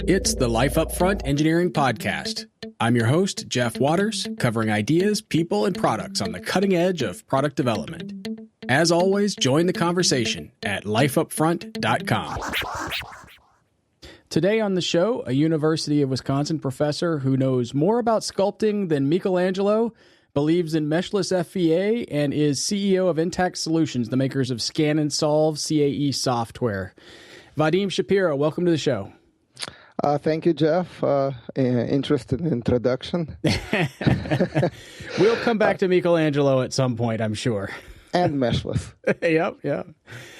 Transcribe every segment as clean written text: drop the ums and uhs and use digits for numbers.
It's the Life Upfront Engineering Podcast. I'm your host, Jeff Waters, covering ideas, people, and products on the cutting edge of product development. As always, join the conversation at lifeupfront.com. Today on the show, a University of Wisconsin professor who knows more about sculpting than Michelangelo, believes in Meshless Fe, and is CEO of Intact Solutions, the makers of Scan and Solve CAE software. Vadim Shapiro, welcome to the show. Thank you, Jeff. Interesting introduction. We'll come back to Michelangelo at some point, I'm sure. And meshless. Yep.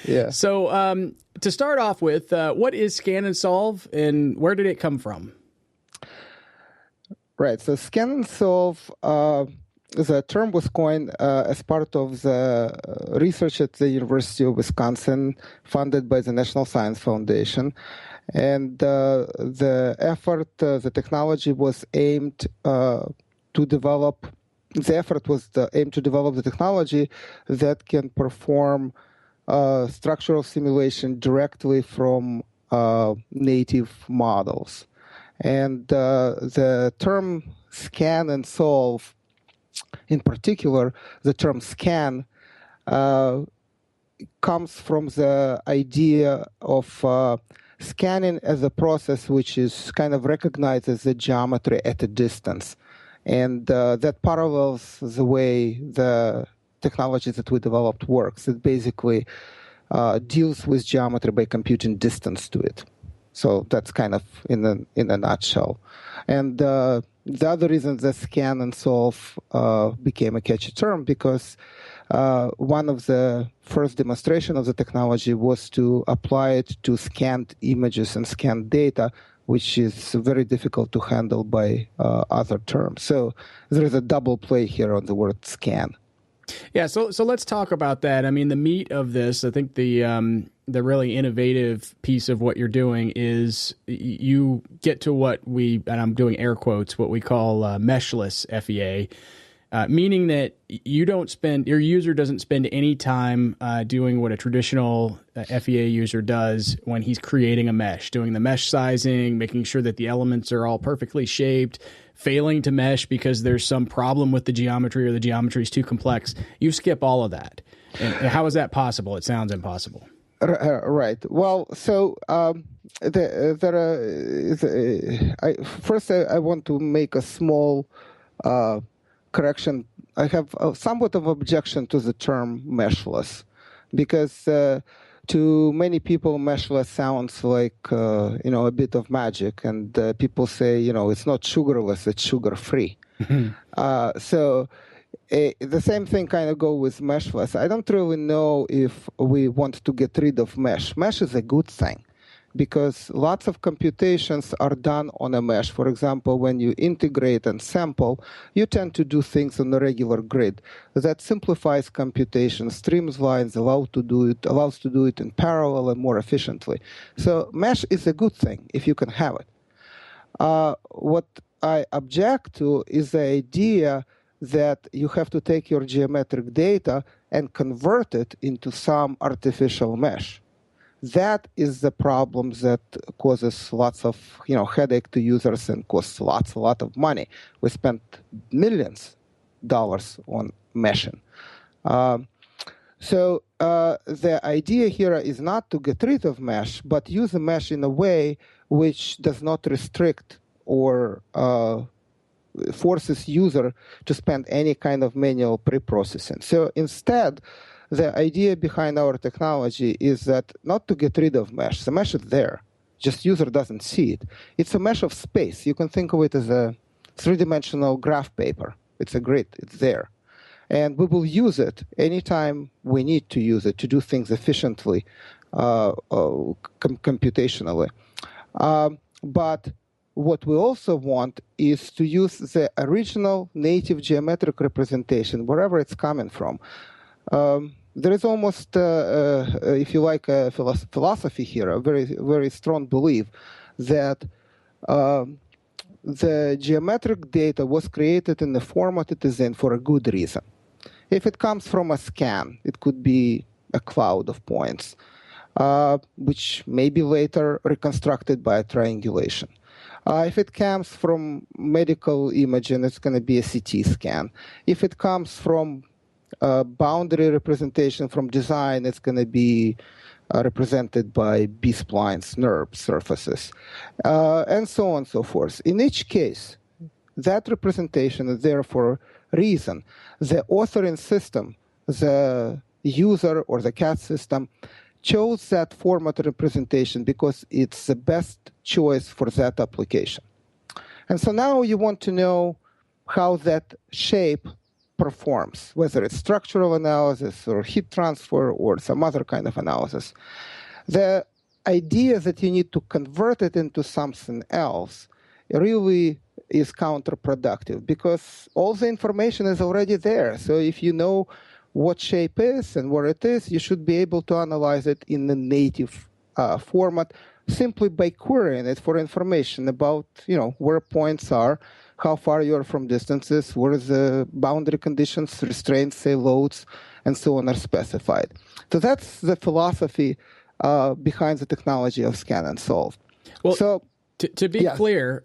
Yeah. So to start off with, what is Scan and Solve and where did it come from? Right. So Scan and Solve, the term was coined as part of the research at the University of Wisconsin, funded by the National Science Foundation. And the effort, the technology was aimed to develop. The effort was aimed to develop the technology that can perform structural simulation directly from native models. And the term scan and solve, in particular, the term scan, comes from the idea of scanning as a process which is kind of recognized as the geometry at a distance. And that parallels the way the technology that we developed works. It basically deals with geometry by computing distance to it. So that's kind of in a nutshell. And the other reason that scan and solve became a catchy term because one of the first demonstration of the technology was to apply it to scanned images and scanned data, which is very difficult to handle by other terms. So there is a double play here on the word scan. Yeah, so let's talk about that. I mean, the meat of this, I think the really innovative piece of what you're doing is you get to what and I'm doing air quotes, what we call meshless FEA, meaning that your user doesn't spend any time doing what a traditional FEA user does when he's creating a mesh, doing the mesh sizing, making sure that the elements are all perfectly shaped, failing to mesh because there's some problem with the geometry or the geometry is too complex. You skip all of that. And how is that possible? It sounds impossible. Right. Well, so first I want to make a small correction. I have somewhat of objection to the term meshless because to many people, meshless sounds like, a bit of magic. And people say, it's not sugarless, it's sugar-free. So the same thing kind of go with meshless. I don't really know if we want to get rid of mesh. Mesh is a good thing because lots of computations are done on a mesh. For example, when you integrate and sample, you tend to do things on a regular grid. That simplifies computation, streamlines, allows to do it in parallel and more efficiently. So mesh is a good thing if you can have it. What I object to is the idea that you have to take your geometric data and convert it into some artificial mesh. That is the problem that causes lots of headache to users and costs a lot of money. We spent millions of dollars on meshing. So the idea here is not to get rid of mesh, but use the mesh in a way which does not restrict or forces user to spend any kind of manual pre-processing. So instead, the idea behind our technology is that not to get rid of mesh. The mesh is there. Just user doesn't see it. It's a mesh of space. You can think of it as a three-dimensional graph paper. It's a grid. It's there. And we will use it anytime we need to use it to do things efficiently, computationally. But what we also want is to use the original native geometric representation, wherever it's coming from. There is almost, if you like, a philosophy here, a very, very strong belief that the geometric data was created in the format it is in for a good reason. If it comes from a scan, it could be a cloud of points. which may be later reconstructed by triangulation. If it comes from medical imaging, it's going to be a CT scan. If it comes from boundary representation from design, it's going to be represented by B-splines, NURB surfaces, and so on and so forth. In each case, that representation is there for a reason. The authoring system, the user or the CAD system, chose that format representation because it's the best choice for that application. And so now you want to know how that shape performs, whether it's structural analysis or heat transfer or some other kind of analysis. The idea that you need to convert it into something else really is counterproductive because all the information is already there. So if you know what shape is and where it is, you should be able to analyze it in the native format simply by querying it for information about, where points are, how far you are from distances, where the boundary conditions, restraints, say loads, and so on are specified. So that's the philosophy behind the technology of scan and solve. Well, so to be clear,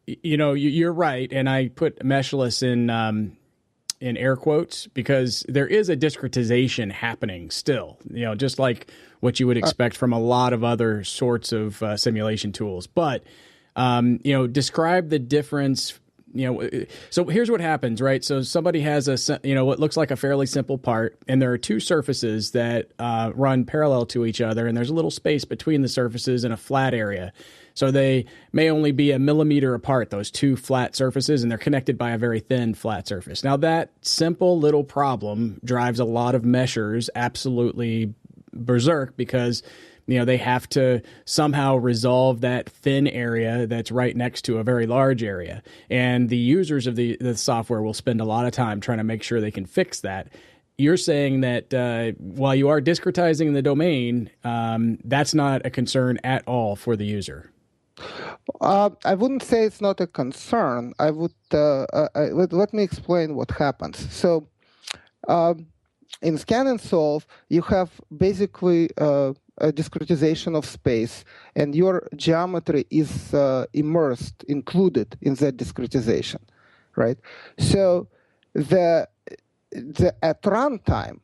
you're right, and I put meshless in air quotes because there is a discretization happening still, just like what you would expect from a lot of other sorts of simulation tools. But, describe the difference, so here's what happens, right? So somebody has what looks like a fairly simple part, and there are two surfaces that run parallel to each other, and there's a little space between the surfaces in a flat area. So they may only be a millimeter apart, those two flat surfaces, and they're connected by a very thin flat surface. Now, that simple little problem drives a lot of meshers absolutely berserk because, they have to somehow resolve that thin area that's right next to a very large area. And the users of the software will spend a lot of time trying to make sure they can fix that. You're saying that while you are discretizing the domain, that's not a concern at all for the user. I wouldn't say it's not a concern. I would let me explain what happens. So, in scan and solve, you have basically a discretization of space, and your geometry is included in that discretization, right? So, the at runtime.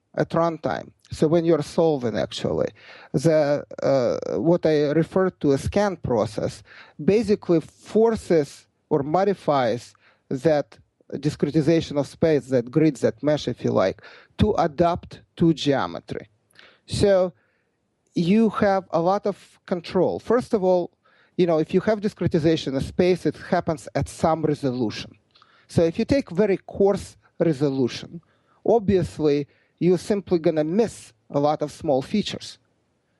So when you're solving, actually, what I refer to as scan process basically forces or modifies that discretization of space, that grid, that mesh, if you like, to adapt to geometry. So you have a lot of control. First of all, if you have discretization of space, it happens at some resolution. So if you take very coarse resolution, obviously, you're simply going to miss a lot of small features,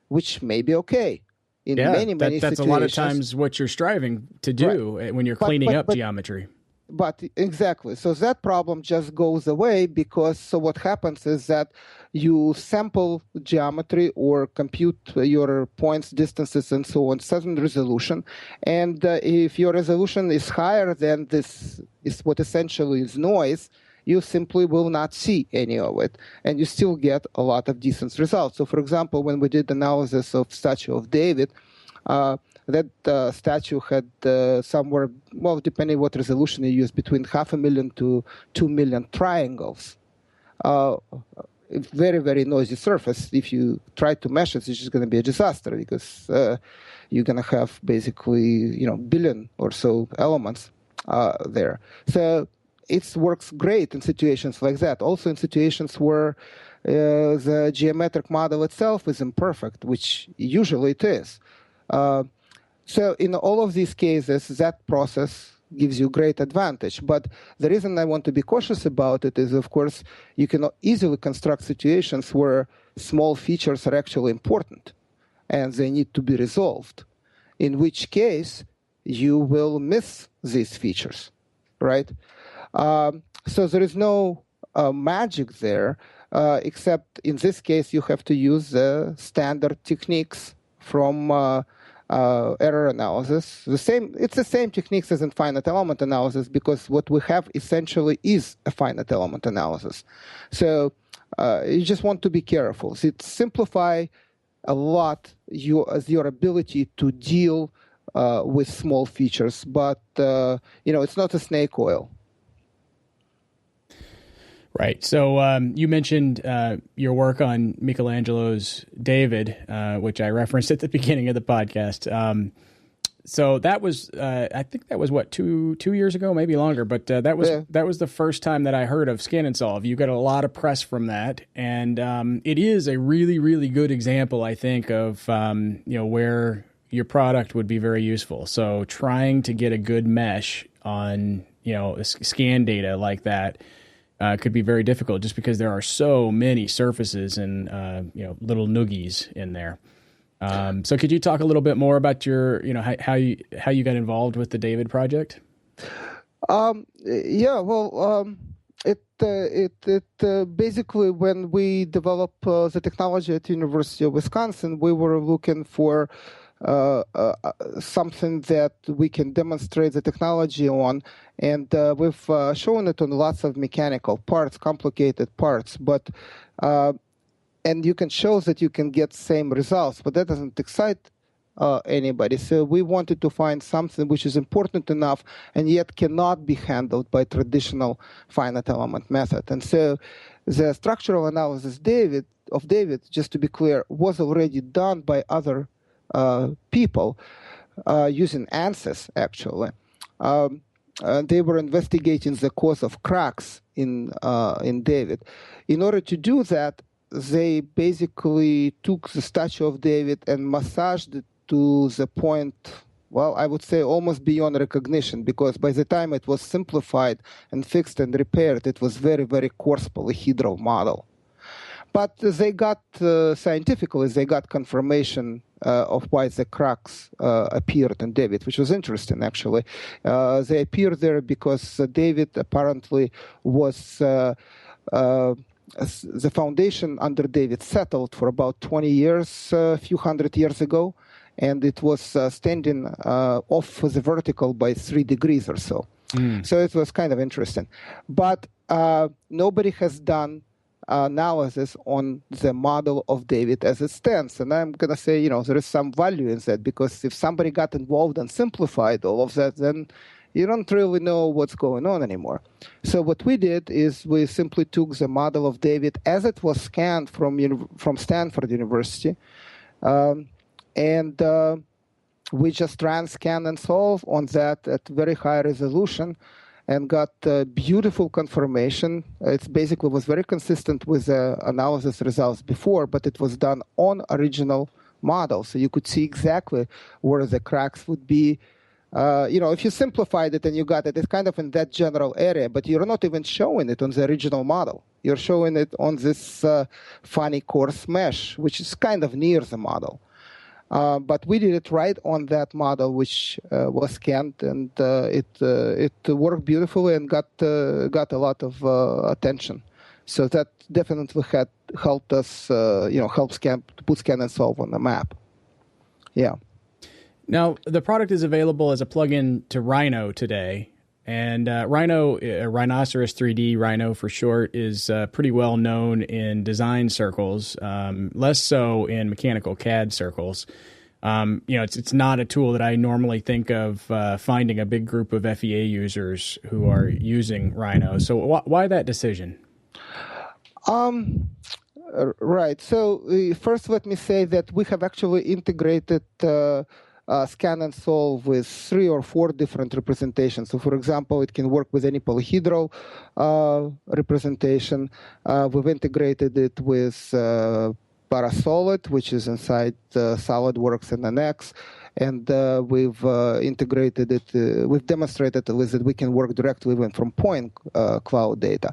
which may be okay in many situations. That's a lot of times what you're striving to do when you're cleaning up geometry. But exactly. So that problem just goes away because what happens is that you sample geometry or compute your points, distances, and so on, certain resolution. And if your resolution is higher than this is what essentially is noise, you simply will not see any of it, and you still get a lot of decent results. So, for example, when we did analysis of statue of David, that statue had somewhere, depending what resolution you use, between 500,000 to 2 million triangles. Very, very noisy surface. If you try to mesh it, it's just going to be a disaster because you're going to have basically, billion or so elements there. So it works great in situations like that. Also in situations where the geometric model itself is imperfect, which usually it is. So in all of these cases, that process gives you great advantage. But the reason I want to be cautious about it is, of course, you can easily construct situations where small features are actually important and they need to be resolved, in which case you will miss these features, right? So there is no magic there, except in this case you have to use the standard techniques from error analysis. It's the same techniques as in finite element analysis because what we have essentially is a finite element analysis. So you just want to be careful. So simplify a lot your ability to deal with small features, but it's not a snake oil. Right. So you mentioned your work on Michelangelo's David, which I referenced at the beginning of the podcast. So that was, I think that was what, two years ago, maybe longer. But that was the first time that I heard of Scan and Solve. You got a lot of press from that, and it is a really, really good example, I think, of where your product would be very useful. So trying to get a good mesh on scan data like that. Could be very difficult just because there are so many surfaces and little noogies in there. So could you talk a little bit more about your how you got involved with the David project? It basically, when we developed the technology at University of Wisconsin, we were looking for something that we can demonstrate the technology on, and we've shown it on lots of mechanical parts, complicated parts, but and you can show that you can get same results, but that doesn't excite anybody. So we wanted to find something which is important enough and yet cannot be handled by traditional finite element method. And so the structural analysis of David, just to be clear, was already done by other people using ANSYS, actually. They were investigating the cause of cracks in David. In order to do that, they basically took the statue of David and massaged it to the point, well, I would say almost beyond recognition, because by the time it was simplified and fixed and repaired, it was very, very coarse polyhedral model. But they got, scientifically, they got confirmation of why the cracks appeared in David, which was interesting, actually. They appeared there because David apparently was, the foundation under David settled for about 20 years, a few hundred years ago, and it was standing off the vertical by 3 degrees or so. So it was kind of interesting. But nobody has done analysis on the model of David as it stands. And I'm going to say, there is some value in that, because if somebody got involved and simplified all of that, then you don't really know what's going on anymore. So what we did is we simply took the model of David as it was scanned from Stanford University, and we just ran Scan and Solve on that at very high resolution, and got beautiful confirmation. It basically was very consistent with the analysis results before, but it was done on original model. So you could see exactly where the cracks would be. If you simplified it and you got it, it's kind of in that general area, but you're not even showing it on the original model. You're showing it on this funny coarse mesh, which is kind of near the model. But we did it right on that model, which was scanned, and it worked beautifully and got a lot of attention. So that definitely had helped us, put Scan and Solve on the map. Yeah. Now, the product is available as a plugin to Rhino today. And Rhino, Rhinoceros 3D, Rhino for short, is pretty well known in design circles, less so in mechanical CAD circles. It's not a tool that I normally think of finding a big group of FEA users who are using Rhino. So why that decision? Right. So first, let me say that we have actually integrated Scan and Solve with 3 or 4 different representations. So, for example, it can work with any polyhedral representation. We've integrated it with Parasolid, which is inside SolidWorks and NX. And we've integrated it, we've demonstrated that we can work directly even from point cloud data.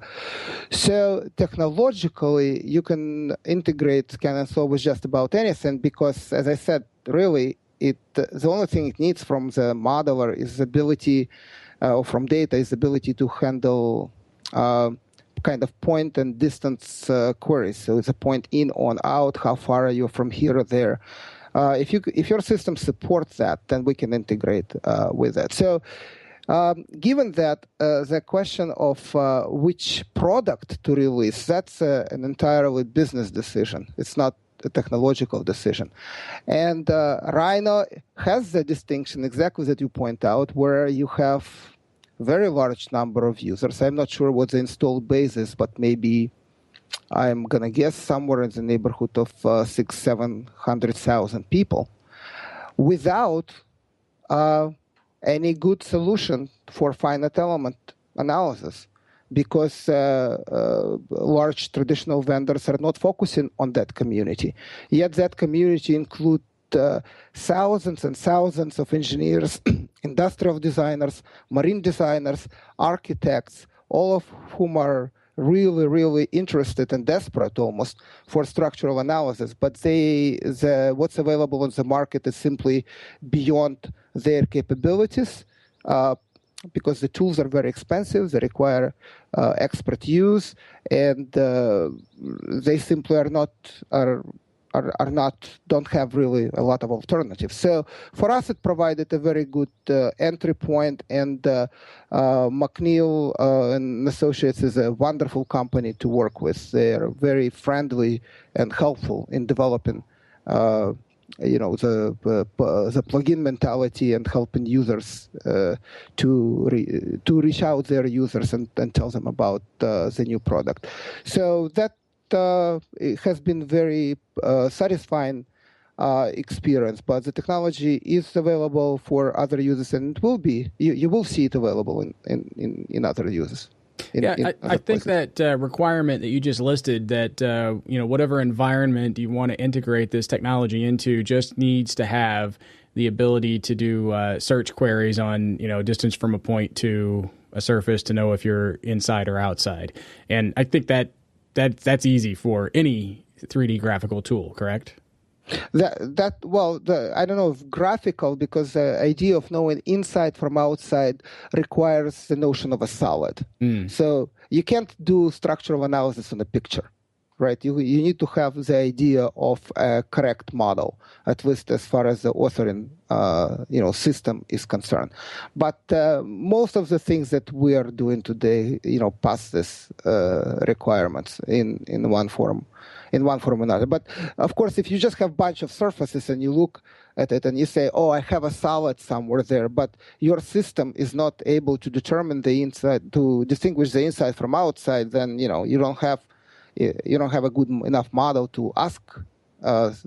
So technologically, you can integrate Scan and Solve with just about anything, because, as I said, really, the only thing it needs from the modeler is the ability, or from data, is the ability to handle kind of point and distance queries. So it's a point in, on, out, how far are you from here or there. If your system supports that, then we can integrate with that. So given that, the question of which product to release, that's an entirely business decision. It's not a technological decision. And Rhino has the distinction exactly that you point out, where you have very large number of users. I'm not sure what the installed base is, but maybe I'm going to guess somewhere in the neighborhood of 600,000-700,000 people, without any good solution for finite element analysis, because large traditional vendors are not focusing on that community. Yet that community includes thousands and thousands of engineers, industrial designers, marine designers, architects, all of whom are really, really interested and desperate almost for structural analysis. But what's available on the market is simply beyond their capabilities, because the tools are very expensive, they require expert use, and they simply don't have really a lot of alternatives. So for us, it provided a very good entry point, and McNeil and Associates is a wonderful company to work with. They're very friendly and helpful in developing the plugin mentality and helping users to reach out their users and tell them about the new product. So that it has been very satisfying experience, but the technology is available for other users, and it will be. You will see it available in other users. I think that requirement that you just listed, that whatever environment you want to integrate this technology into, just needs to have the ability to do search queries on distance from a point to a surface to know if you're inside or outside. And I think that's easy for any 3D graphical tool, correct? I don't know if graphical, because the idea of knowing inside from outside requires the notion of a solid. So you can't do structural analysis on a picture, right? You need to have the idea of a correct model, at least as far as the authoring system is concerned. But most of the things that we are doing today, pass this requirements in one form or another. But of course, if you just have a bunch of surfaces and you look at it and you say, oh, I have a solid somewhere there, but your system is not able to determine the inside, to distinguish the inside from outside, then you don't have a good enough model to ask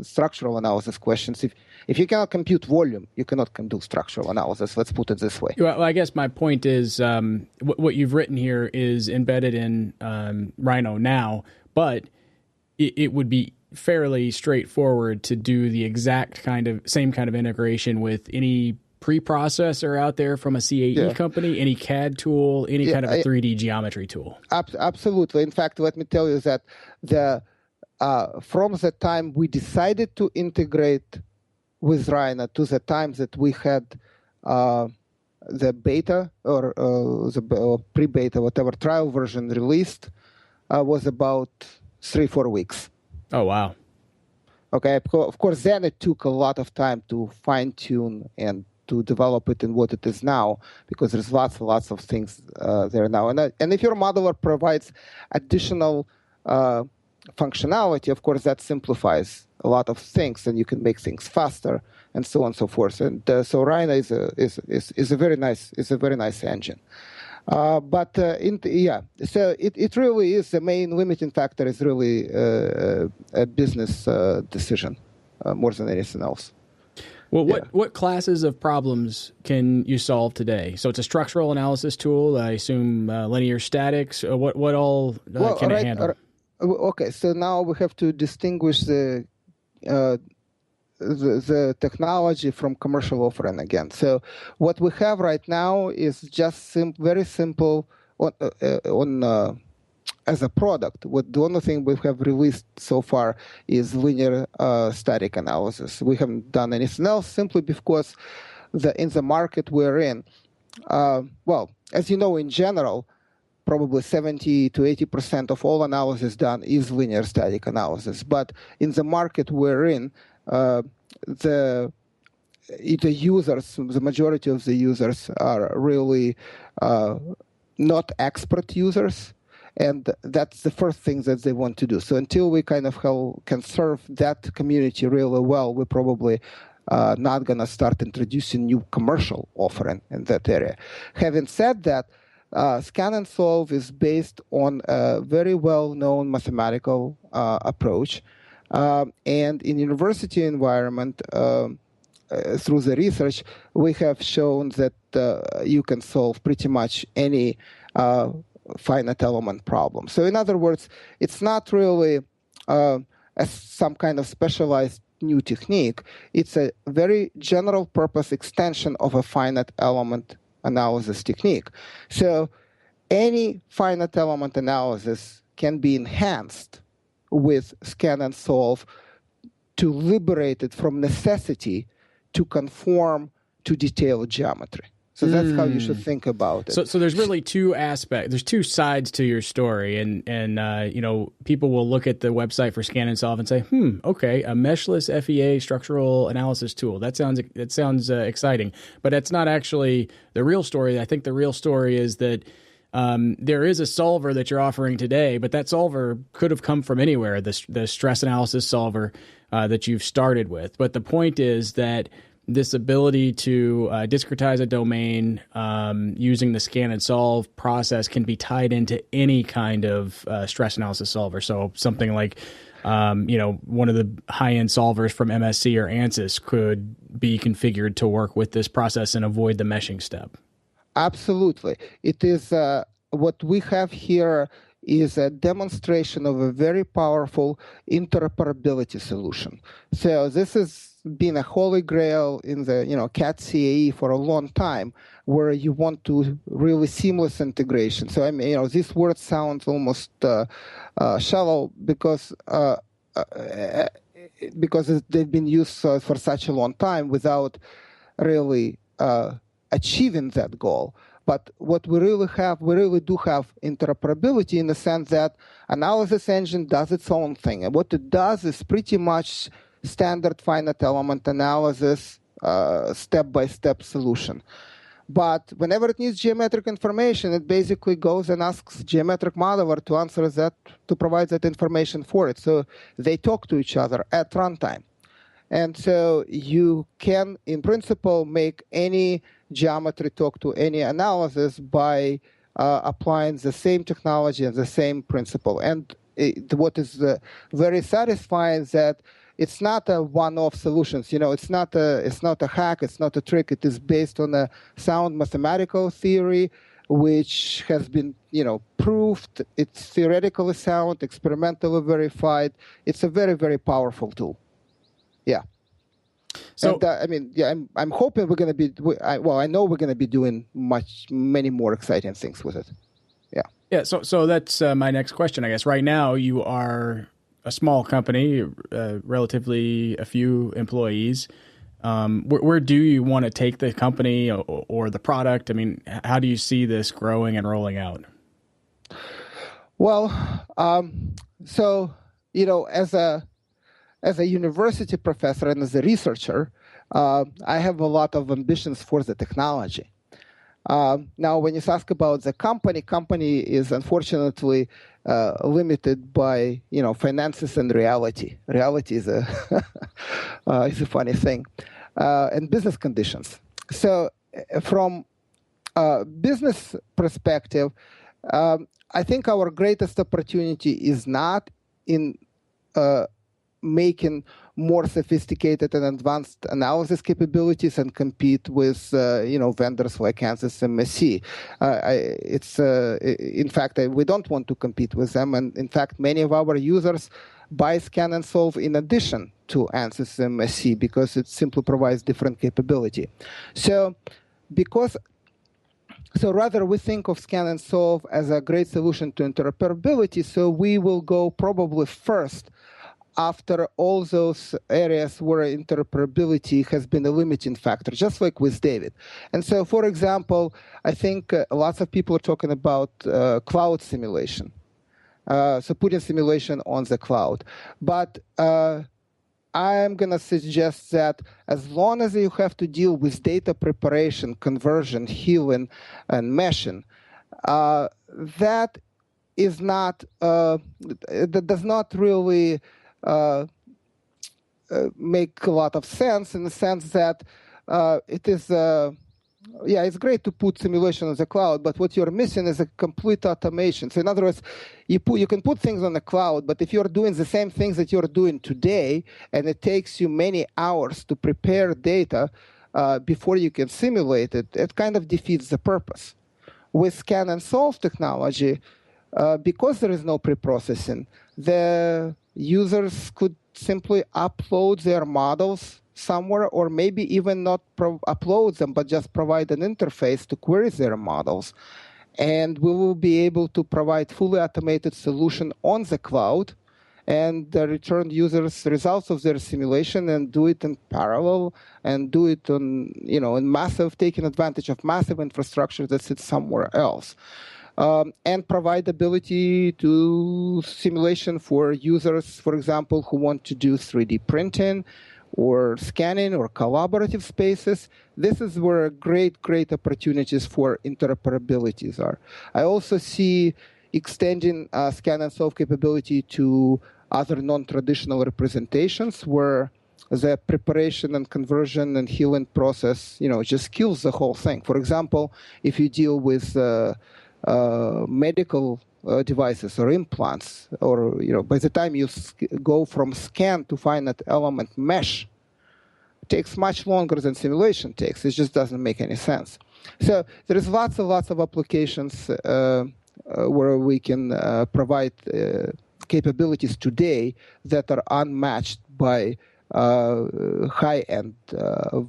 structural analysis questions. If you cannot compute volume, you cannot do structural analysis. Let's put it this way. Well, I guess my point is what you've written here is embedded in Rhino now, but it would be fairly straightforward to do the exact same kind of integration with any preprocessor out there from a CAE company, any CAD tool, any kind of a 3D geometry tool. Absolutely. In fact, let me tell you that from the time we decided to integrate with Rhino to the time that we had the beta or the pre-beta, whatever trial version released, was about 3-4 weeks. Oh, wow. Okay. Of course, then it took a lot of time to fine-tune and to develop it in what it is now, because there's lots and lots of things there now. And if your modeler provides additional functionality, of course, that simplifies a lot of things, and you can make things faster, and so on and so forth. And so Rhino is a very nice engine. So it really is, the main limiting factor is really a business decision more than anything else. Well, what classes of problems can you solve today? So it's a structural analysis tool. I assume linear statics. What all can it handle? Okay, so now we have to distinguish the technology from commercial offering again. So what we have right now is just very simple as a product. The only thing we have released so far is linear static analysis. We haven't done anything else simply because in the market we're in, as you know, in general, probably 70 to 80% of all analysis done is linear static analysis. But in the market we're in, the users, the majority of the users are really not expert users, And that's the first thing that they want to do. So until we kind of can serve that community really well, we're probably not going to start introducing new commercial offering in that area. Having said that, Scan and Solve is based on a very well-known mathematical approach. And in university environment, through the research, we have shown that you can solve pretty much any finite element problem. So in other words, it's not really some kind of specialized new technique. It's a very general purpose extension of a finite element analysis technique. So any finite element analysis can be enhanced with Scan and Solve to liberate it from necessity to conform to detailed geometry. So that's how you should think about it. So there's really two aspects. There's two sides to your story, and people will look at the website for Scan and Solve and say, okay, a meshless FEA structural analysis tool. That sounds exciting, but that's not actually the real story. I think the real story is that there is a solver that you're offering today, but that solver could have come from anywhere. The stress analysis solver that you've started with. But the point is that this ability to discretize a domain using the Scan and Solve process can be tied into any kind of stress analysis solver. So something like, one of the high-end solvers from MSC or ANSYS could be configured to work with this process and avoid the meshing step. Absolutely. It is what we have here is a demonstration of a very powerful interoperability solution. So this has been a holy grail in the CAD CAE for a long time, where you want to really seamless integration. So I mean, this word sounds almost shallow because they've been used for such a long time without really achieving that goal. But what we really do have interoperability in the sense that analysis engine does its own thing. And what it does is pretty much standard finite element analysis, step-by-step solution. But whenever it needs geometric information, it basically goes and asks geometric modeler to answer that, to provide that information for it. So they talk to each other at runtime. And so you can, in principle, make any geometry talk to any analysis by applying the same technology and the same principle. And what is very satisfying is that it's not a one-off solution. It's not a hack. It's not a trick. It is based on a sound mathematical theory, which has been proved. It's theoretically sound, experimentally verified. It's a very, very powerful tool. Yeah. So and, I'm hoping we're going to be. I know we're going to be doing many more exciting things with it. Yeah. Yeah. So that's my next question, I guess. Right now, you are a small company, relatively a few employees. Where do you want to take the company or the product? I mean, how do you see this growing and rolling out? Well, as a university professor and as a researcher, I have a lot of ambitions for the technology. Now, when you ask about the company is unfortunately limited by finances and reality. Reality is a is a funny thing, and business conditions. So, from a business perspective, I think our greatest opportunity is not in making more sophisticated and advanced analysis capabilities and compete with vendors like ANSYS and MSC. In fact, we don't want to compete with them, and in fact, many of our users buy Scan and Solve in addition to ANSYS and MSC because it simply provides different capability. So rather, we think of Scan and Solve as a great solution to interoperability. So we will go probably first after all those areas where interoperability has been a limiting factor, just like with David. And so, for example, I think lots of people are talking about cloud simulation. So putting simulation on the cloud. But I'm going to suggest that as long as you have to deal with data preparation, conversion, healing, and meshing, that is not that does not really make a lot of sense, in the sense that it is it's great to put simulation on the cloud, but what you're missing is a complete automation. So in other words, you can put things on the cloud, but if you're doing the same things that you're doing today, and it takes you many hours to prepare data before you can simulate it, it kind of defeats the purpose. With scan and solve technology, because there is no pre-processing, the users could simply upload their models somewhere, or maybe even not upload them, but just provide an interface to query their models. And we will be able to provide fully automated solution on the cloud and return users results of their simulation and do it in parallel and do it on, taking advantage of massive infrastructure that sits somewhere else. And provide ability to simulation for users, for example, who want to do 3D printing or scanning or collaborative spaces. This is where great opportunities for interoperabilities are. I also see extending scan and solve capability to other non-traditional representations where the preparation and conversion and healing process, just kills the whole thing. For example, if you deal with medical devices or implants, or by the time you go from scan to finite element mesh, it takes much longer than simulation takes. It just doesn't make any sense. So there is lots of applications where we can provide capabilities today that are unmatched by high-end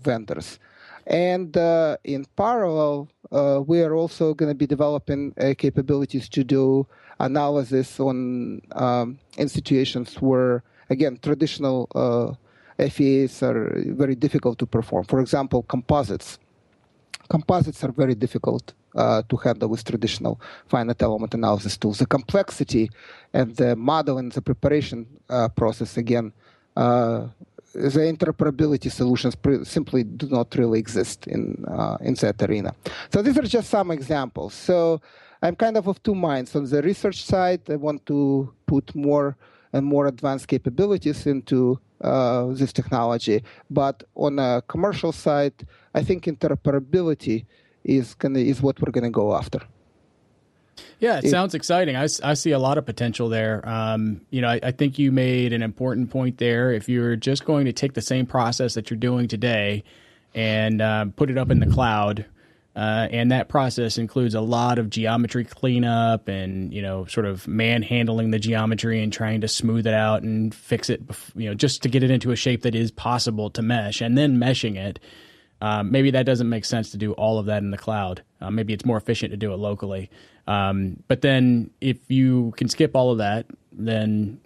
vendors. And in parallel, we are also going to be developing capabilities to do analysis on in situations where, again, traditional FEAs are very difficult to perform. For example, composites. Composites are very difficult to handle with traditional finite element analysis tools. The complexity and the modeling, the preparation process, again, the interoperability solutions simply do not really exist in that arena. So these are just some examples. So I'm kind of two minds. On the research side, I want to put more and more advanced capabilities into this technology. But on a commercial side, I think interoperability is what we're going to go after. Yeah, it sounds exciting. I see a lot of potential there. I think you made an important point there. If you're just going to take the same process that you're doing today and put it up in the cloud, and that process includes a lot of geometry cleanup and, sort of manhandling the geometry and trying to smooth it out and fix it, just to get it into a shape that is possible to mesh, and then meshing it. Maybe that doesn't make sense to do all of that in the cloud. Maybe it's more efficient to do it locally. But then if you can skip all of that, then,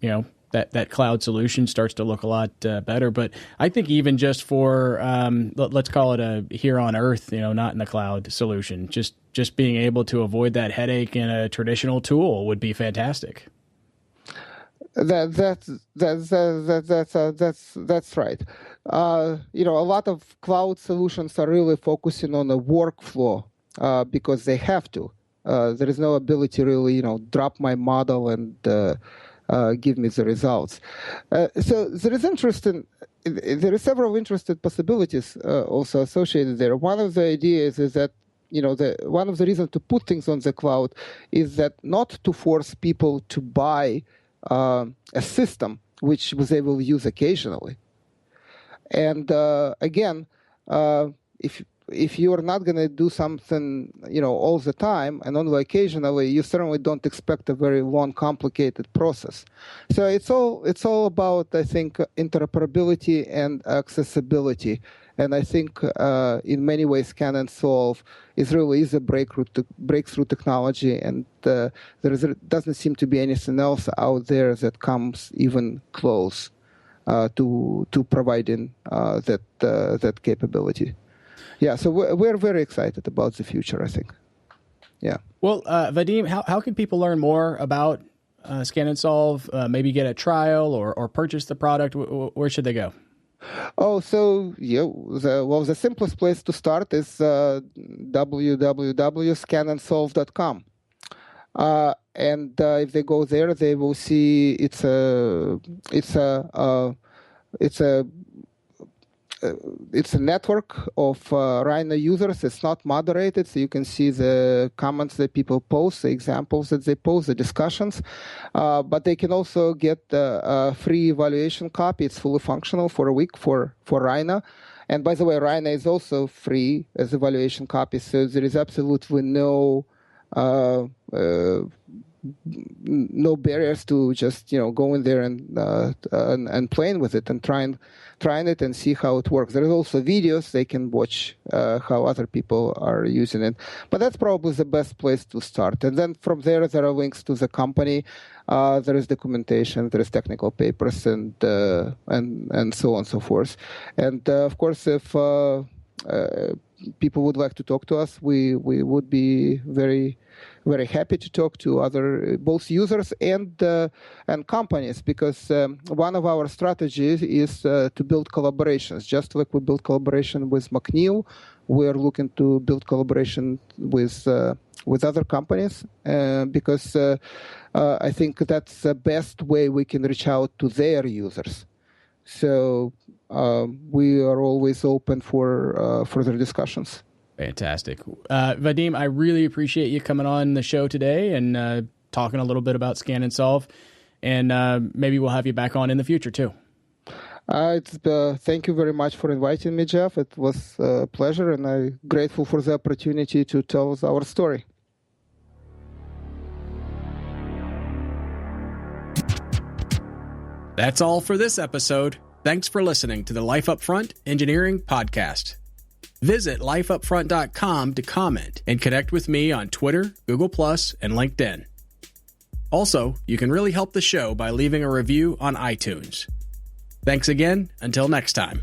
that cloud solution starts to look a lot better. But I think even just for, let's call it a here on Earth, not in the cloud solution, just being able to avoid that headache in a traditional tool would be fantastic. That's right. A lot of cloud solutions are really focusing on the workflow because they have to. There is no ability really, drop my model and give me the results. So there are several interesting possibilities also associated there. One of the ideas is that one of the reasons to put things on the cloud is that not to force people to buy a system which they will use occasionally. And again, if you are not going to do something, all the time and only occasionally, you certainly don't expect a very long, complicated process. So it's all about, I think, interoperability and accessibility. And I think in many ways, scan and solve is a breakthrough technology, and doesn't seem to be anything else out there that comes even close to providing that capability. Yeah, so we're very excited about the future, I think. Yeah. Well, Vadim, how can people learn more about Scan and Solve? Maybe get a trial or purchase the product. Where should they go? Oh, so the simplest place to start is www.scanandsolve.com. And if they go there, they will see it's a network of Rhino users. It's not moderated, so you can see the comments that people post, the examples that they post, the discussions. But they can also get a free evaluation copy. It's fully functional for a week for Rhino. And by the way, Rhino is also free as evaluation copy, so there is absolutely no barriers to just go in there and playing with it and trying it and see how it works. There is also videos they can watch how other people are using it, but that's probably the best place to start. And then from there are links to the company. There is documentation, there is technical papers, and so on and so forth. And of course, if people would like to talk to us, we would be very, very happy to talk to other both users and companies, because one of our strategies is to build collaborations. Just like we build collaboration with McNeil, we are looking to build collaboration with other companies, because I think that's the best way we can reach out to their users. So we are always open for further discussions. Fantastic. Vadim, I really appreciate you coming on the show today and talking a little bit about Scan and Solve. And maybe we'll have you back on in the future, too. Thank you very much for inviting me, Jeff. It was a pleasure, and I'm grateful for the opportunity to tell our story. That's all for this episode. Thanks for listening to the Life Upfront Engineering Podcast. Visit lifeupfront.com to comment and connect with me on Twitter, Google+, and LinkedIn. Also, you can really help the show by leaving a review on iTunes. Thanks again. Until next time.